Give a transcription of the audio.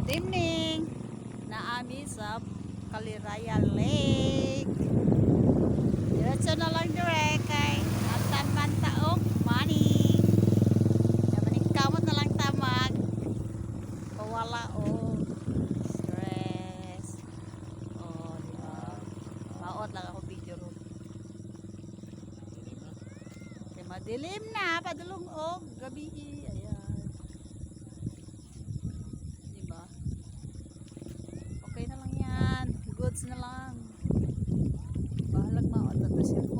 Timning na ami sa Kaliraya Lake. Diretso na lang direct kay Atan Mantaok Money. Maning kamot na lang tamag. Pawala o stress. Oh, diba? Maot lang ako video ron. Kay madilim na, padulong og gabi. Ayan. Diba? Okay na lang yan. Goods na lang. Bahalag maot. Tapos yun.